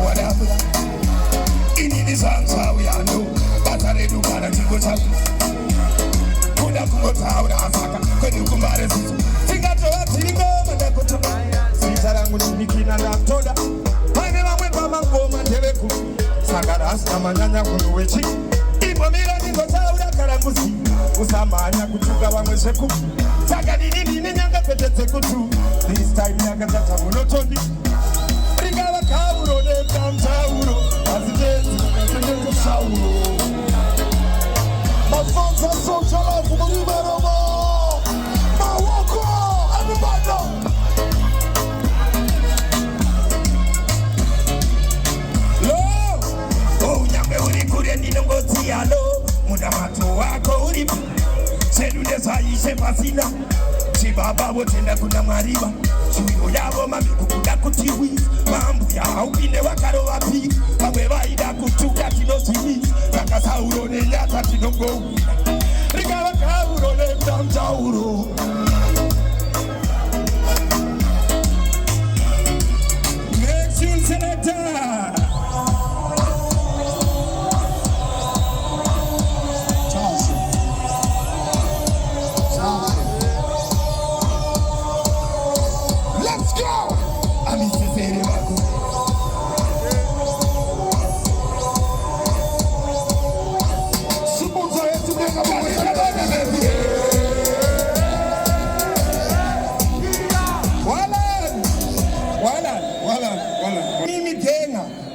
whatever. In the songs how we are know, but I do kind of go to. Could have come out of Africa, could you come out of this? Think I told you go, but I put to my since I'm going to be king and I've told her. My name I went from a woman, Teleku. Sagaras, Namanya, Kuruchi. Imamira, Nicosa, Karamusi. Usamanya, Kutuka, Wameseku. Sagadi, Nanga, Petekutu. This time, Nagata, Monotoni. Rigava Kauro, de Tauro. As it is, Sauro. My sons are so shallow for the numero. My walk, everybody know. Oh, nyame uri kure ninongoti alo. Muda mato wako uri. Sedude saishe pasina. Chibaba wotenda kuna mariba. Chuyo yabo mami kukuda kutiwi. Mambu ya upinde wakaro wapi. Mawe waida kuchuka tino sini. Kaka sauro ne nyata tinongo. Rika wakauro ne mtamchauro. Next tune selector.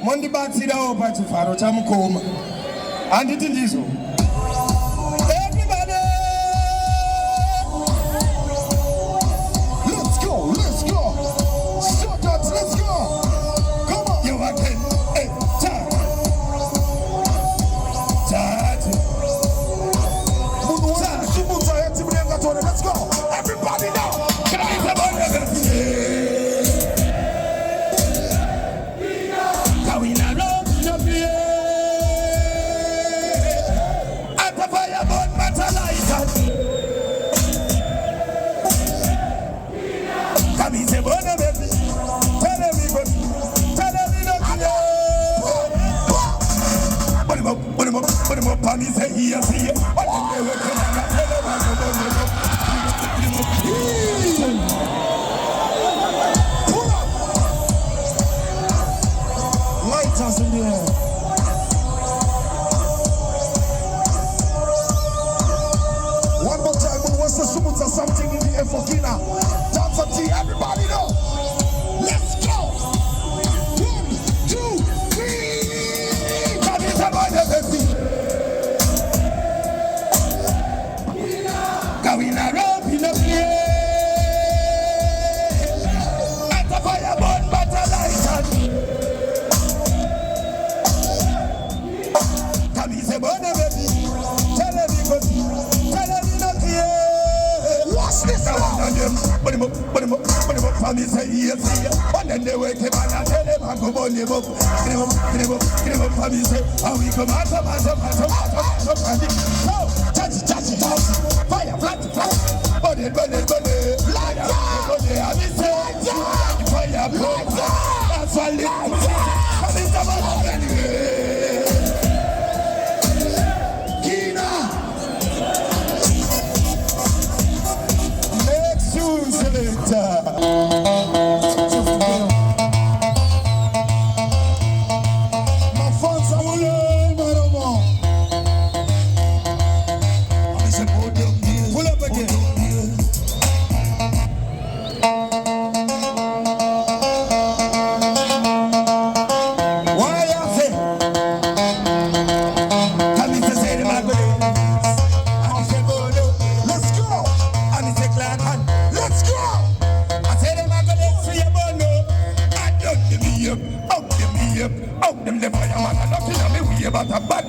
Mondi batsira opa chifaro chamukoma anditi ndizo everybody let's go shut up, let's go, come on you again, hey chat subuza yeti mlenga tone, let's go everybody now, can I have a Put him up on his head, here, see it. What did they work on? Pull up! Lighters in the air. One more time, but what's the summons or something in the air for Kina? Dance and tea, everybody know. Let's go! 1, 2, 3! Come in, somebody, baby. Going around in the play. At the fireborn battle come is a bonnet, baby. Tell me not here. What's this now? Put him up, family say yes. And then they wake him and tell him I go on him up. Get him up, family say, how we come out. So, touch. Fire, flat, burn it, light I miss it, fire, that's why I'm in the world anyway. Kina, next tune selector. My fans are all over. Pull up again. Why I say? Come in to say the man I say let's go. And he say Clark Hunt, let's go. I say the man see a bono. I don't give me up, out them the fireman. I'm not in a me way about a bad.